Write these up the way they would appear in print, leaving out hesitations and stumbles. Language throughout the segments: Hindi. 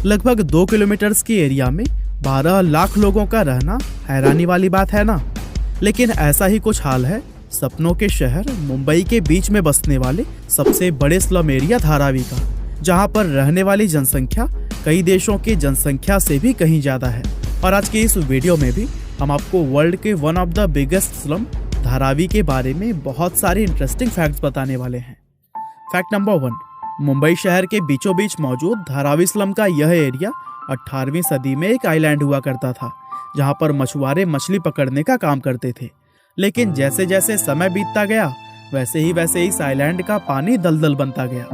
लगभग 2 किलोमीटर की एरिया में 12 लाख लोगों का रहना हैरानी वाली बात है ना। लेकिन ऐसा ही कुछ हाल है सपनों के शहर मुंबई के बीच में बसने वाले सबसे बड़े स्लम एरिया धारावी का, जहां पर रहने वाली जनसंख्या कई देशों की जनसंख्या से भी कहीं ज्यादा है। और आज के इस वीडियो में भी हम आपको वर्ल्ड के one of the biggest slum Dharavi के बारे में बहुत सारे इंटरेस्टिंग फैक्ट्स बताने वाले हैं। फैक्ट नंबर 1, मुंबई शहर के बीचों बीच मौजूद धारावी स्लम का यह एरिया 18वीं सदी में एक आइलैंड हुआ करता था, जहां पर मछुआरे मछली पकड़ने का काम करते थे। लेकिन जैसे जैसे समय बीतता गया वैसे ही इस आइलैंड का पानी दलदल बनता गया,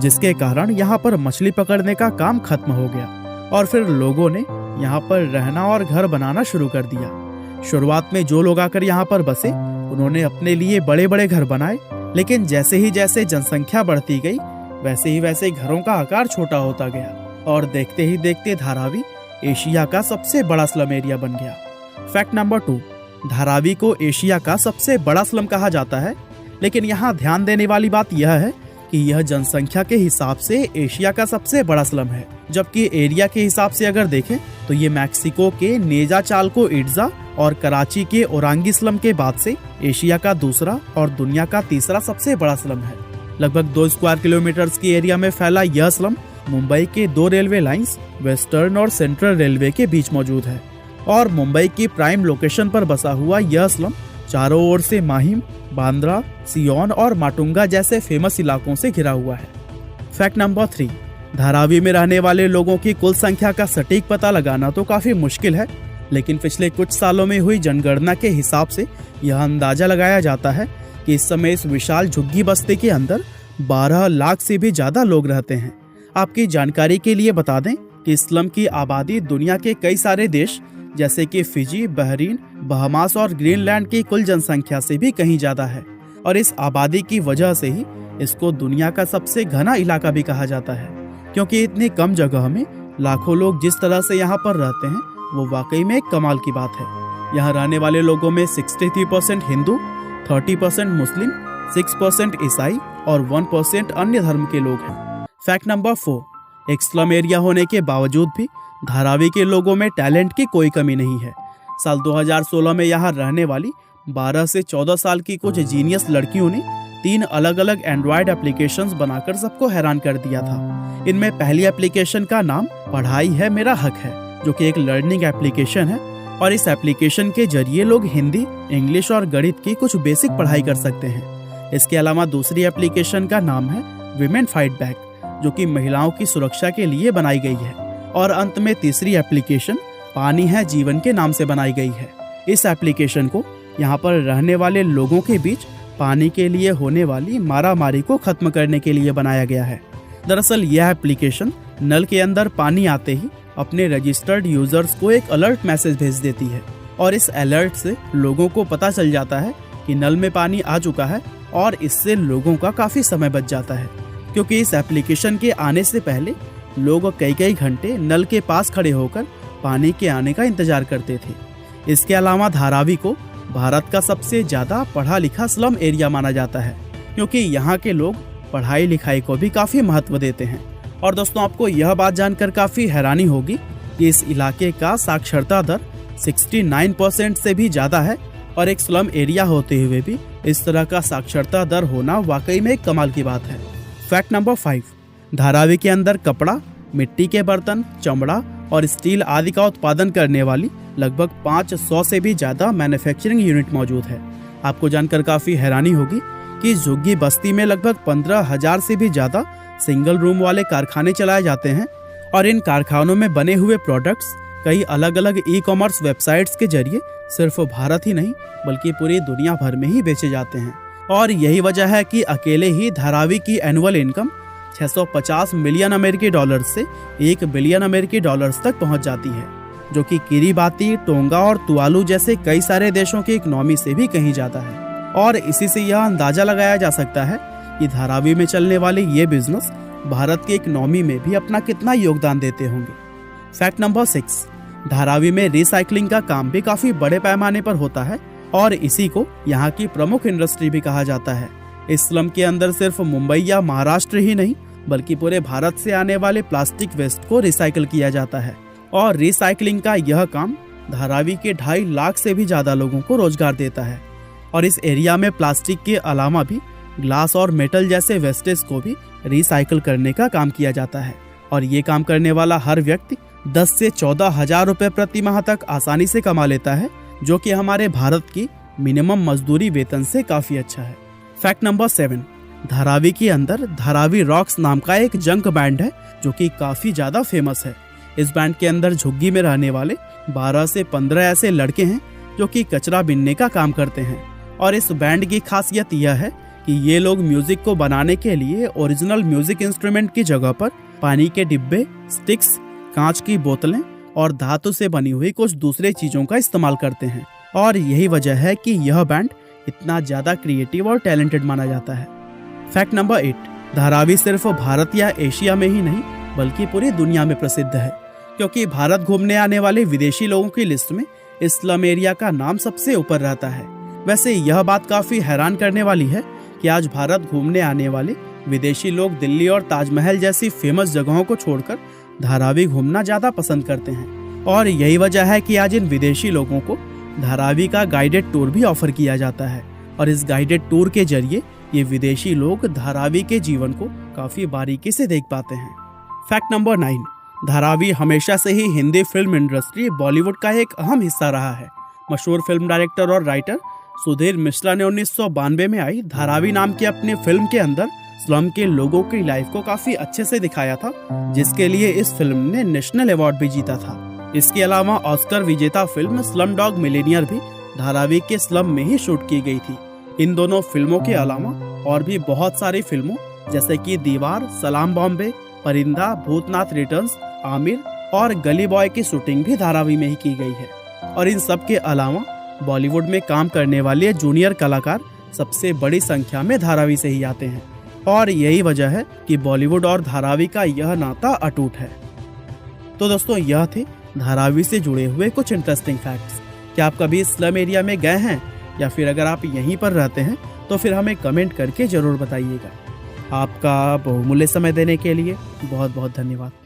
जिसके कारण यहाँ पर मछली पकड़ने का काम खत्म हो गया और फिर लोगों ने यहाँ पर रहना और घर बनाना शुरू कर दिया। शुरुआत में जो लोग आकर यहाँ पर बसे उन्होंने अपने लिए बड़े बड़े घर बनाए, लेकिन जैसे ही जनसंख्या बढ़ती गई वैसे ही घरों का आकार छोटा होता गया और देखते ही देखते धारावी एशिया का सबसे बड़ा स्लम एरिया बन गया। फैक्ट नंबर 2, धारावी को एशिया का सबसे बड़ा स्लम कहा जाता है, लेकिन यहाँ ध्यान देने वाली बात यह है कि यह जनसंख्या के हिसाब से एशिया का सबसे बड़ा स्लम है, जबकि एरिया के हिसाब से अगर देखें तो ये मैक्सिको के नेजा चाल्को इट्जा और कराची के ओरांगी स्लम के बाद से एशिया का दूसरा और दुनिया का तीसरा सबसे बड़ा स्लम है। लगभग 2 स्क्वायर किलोमीटर की एरिया में फैला यह स्लम मुंबई के 2 रेलवे लाइंस वेस्टर्न और सेंट्रल रेलवे के बीच मौजूद है और मुंबई की प्राइम लोकेशन पर बसा हुआ यह स्लम चारों ओर से माहिम, बांद्रा, सियोन और माटुंगा जैसे फेमस इलाकों से घिरा हुआ है। फैक्ट नंबर 3, धारावी में रहने वाले लोगों की कुल संख्या का सटीक पता लगाना तो काफी मुश्किल है, लेकिन पिछले कुछ सालों में हुई जनगणना के हिसाब से यह अंदाजा लगाया जाता है कि इस समय इस विशाल झुग्गी बस्ती के अंदर 12 लाख से भी ज्यादा लोग रहते हैं। आपकी जानकारी के लिए बता दें कि इस स्लम की आबादी दुनिया के कई सारे देश जैसे कि फिजी, बहरीन, बहामास और ग्रीनलैंड की कुल जनसंख्या से भी कहीं ज्यादा है और इस आबादी की वजह से ही इसको दुनिया का सबसे घना इलाका भी कहा जाता है, क्योंकि इतनी कम जगह में लाखों लोग जिस तरह से यहाँ पर रहते हैं वो वाकई में एक कमाल की बात है। यहाँ रहने वाले लोगों में 63% हिंदू, 30% मुस्लिम, 6% ईसाई और 1% अन्य धर्म के लोग हैं। फैक्ट नंबर 4, एक स्लम एरिया होने के बावजूद भी धारावी के लोगों में टैलेंट की कोई कमी नहीं है। साल 2016 में यहाँ रहने वाली 12 से 14 साल की कुछ जीनियस लड़कियों ने 3 अलग अलग एंड्रॉयड एप्लीकेशंस बनाकर सबको हैरान कर दिया था। इनमें पहली एप्लीकेशन का नाम पढ़ाई है मेरा हक है, जो कि एक लर्निंग एप्लीकेशन है और इस एप्लीकेशन के जरिए लोग हिंदी, इंग्लिश और गणित की कुछ बेसिक पढ़ाई कर सकते हैं। इसके अलावा दूसरी एप्लीकेशन का नाम है विमेन फाइट बैक, जो कि महिलाओं की सुरक्षा के लिए बनाई गई है। और अंत में तीसरी एप्लीकेशन पानी है जीवन के नाम से बनाई गई है। इस एप्लीकेशन को यहाँ पर रहने वाले लोगों के बीच पानी के लिए होने वाली मारामारी को खत्म करने के लिए बनाया गया है। दरअसल यह एप्लीकेशन नल के अंदर पानी आते ही अपने रजिस्टर्ड यूजर्स को एक अलर्ट मैसेज भेज देती है और इस अलर्ट से लोगों को पता चल जाता है कि नल में पानी आ चुका है और इससे लोगों का काफी समय बच जाता है, क्योंकि इस एप्लीकेशन के आने से पहले लोग कई घंटे नल के पास खड़े होकर पानी के आने का इंतजार करते थे। इसके अलावा धारावी को भारत का सबसे ज्यादा पढ़ा लिखा स्लम एरिया माना जाता है, क्योंकि यहाँ के लोग पढ़ाई लिखाई को भी काफी महत्व देते हैं। और दोस्तों, आपको यह बात जानकर काफी हैरानी होगी कि इस इलाके का साक्षरता दर 69% से भी ज्यादा है और एक स्लम एरिया होते हुए भी इस तरह का साक्षरता दर होना वाकई में एक कमाल की बात है। फैक्ट नंबर 5, धारावी के अंदर कपड़ा, मिट्टी के बर्तन, चमड़ा और स्टील आदि का उत्पादन करने वाली लगभग 500 से भी ज्यादा मैन्युफैक्चरिंग यूनिट मौजूद है। आपको जानकर काफी हैरानी होगी कि इस झुग्गी बस्ती में लगभग 15,000 से भी ज्यादा सिंगल रूम वाले कारखाने चलाए जाते हैं और इन कारखानों में बने हुए प्रोडक्ट्स कई अलग अलग ई-कॉमर्स वेबसाइट्स के जरिए सिर्फ भारत ही नहीं बल्कि पूरी दुनिया भर में ही बेचे जाते हैं। और यही वजह है कि अकेले ही धारावी की एनुअल इनकम 650 मिलियन अमेरिकी डॉलर्स से 1 बिलियन अमेरिकी डॉलर्स तक पहुंच जाती है, जो कि किरीबाती, टोंगा और तुवालू जैसे कई सारे देशों की इकोनॉमी से भी कहीं ज्यादा है। और इसी से यह अंदाजा लगाया जा सकता है कि धारावी में चलने वाले ये बिजनेस भारत की इकोनॉमी में भी अपना कितना योगदान देते होंगे। फैक्ट नंबर 6, धारावी में रिसाइकलिंग का काम भी काफी बड़े पैमाने पर होता है और इसी को यहाँ की प्रमुख इंडस्ट्री भी कहा जाता है। इस स्लम के अंदर सिर्फ मुंबई या महाराष्ट्र ही नहीं बल्कि पूरे भारत से आने वाले प्लास्टिक वेस्ट को रिसाइकल किया जाता है। और रिसाइकलिंग का यह काम धारावी के 2.5 लाख से भी ज्यादा लोगों को रोजगार देता है। और इस एरिया में प्लास्टिक के अलावा भी ग्लास और मेटल जैसे वेस्टेज को भी रिसाइकल करने का काम किया जाता है। और ये काम करने वाला हर व्यक्ति 10 से 14 हजार रुपए प्रति माह तक आसानी से कमा लेता है, जो कि हमारे भारत की मिनिमम मजदूरी वेतन से काफी अच्छा है। फैक्ट नंबर 7, धारावी के अंदर धारावी रॉक्स नाम का एक जंक बैंड है जो कि काफी ज्यादा फेमस है। इस बैंड के अंदर झुग्गी में रहने वाले 12 से 15 ऐसे लड़के हैं जो कि कचरा बीनने का काम करते हैं। और इस बैंड की खासियत यह है कि ये लोग म्यूजिक को बनाने के लिए ओरिजिनल म्यूजिक इंस्ट्रूमेंट की जगह पर पानी के डिब्बे, स्टिक्स, कांच की बोतलें और धातु से बनी हुई कुछ दूसरे चीजों का इस्तेमाल करते हैं। और यही वजह है कि यह बैंड इतना ज्यादा क्रिएटिव और टैलेंटेड माना जाता है। फैक्ट नंबर 8, धारावी सिर्फ भारत या एशिया में ही नहीं बल्कि पूरी दुनिया में प्रसिद्ध है, क्योंकि भारत घूमने आने वाले विदेशी लोगों की लिस्ट में इस स्लम एरिया का नाम सबसे ऊपर रहता है। वैसे यह बात काफी हैरान करने वाली है कि आज भारत घूमने आने वाले विदेशी लोग दिल्ली और ताजमहल जैसी फेमस जगहों को छोड़कर धारावी घूमना ज्यादा पसंद करते हैं। और यही वजह है कि आज इन विदेशी लोगों को धारावी का गाइडेड टूर भी ऑफर किया जाता है। और इस गाइडेड टूर के जरिए ये विदेशी लोग धारावी के जीवन को काफी बारीकी से देख पाते हैं। फैक्ट नंबर 9, धारावी हमेशा से ही हिंदी फिल्म इंडस्ट्री बॉलीवुड का एक अहम हिस्सा रहा है। मशहूर फिल्म डायरेक्टर और राइटर सुधीर मिश्रा ने 1992 में आई धारावी नाम की अपनी फिल्म के अंदर स्लम के लोगों की लाइफ को काफी अच्छे से दिखाया था, जिसके लिए इस फिल्म ने नेशनल अवार्ड भी जीता था। इसके अलावा ऑस्कर विजेता फिल्म स्लम डॉग मिलेनियर भी धारावी के स्लम में ही शूट की गई थी। इन दोनों फिल्मों के अलावा और भी बहुत सारी फिल्मों जैसे कि दीवार, सलाम बॉम्बे, परिंदा, भूतनाथ रिटर्न्स, आमिर और गली बॉय की शूटिंग भी धारावी में ही की गई है। और इन सब के अलावा बॉलीवुड में काम करने वाले जूनियर कलाकार सबसे बड़ी संख्या में धारावी से ही आते हैं। और यही वजह है कि बॉलीवुड और धारावी का यह नाता अटूट है। तो दोस्तों, यह थे धारावी से जुड़े हुए कुछ इंटरेस्टिंग फैक्ट्स। क्या आप कभी स्लम एरिया में गए हैं, या फिर अगर आप यहीं पर रहते हैं तो फिर हमें कमेंट करके जरूर बताइएगा। आपका बहुमूल्य समय देने के लिए बहुत बहुत धन्यवाद।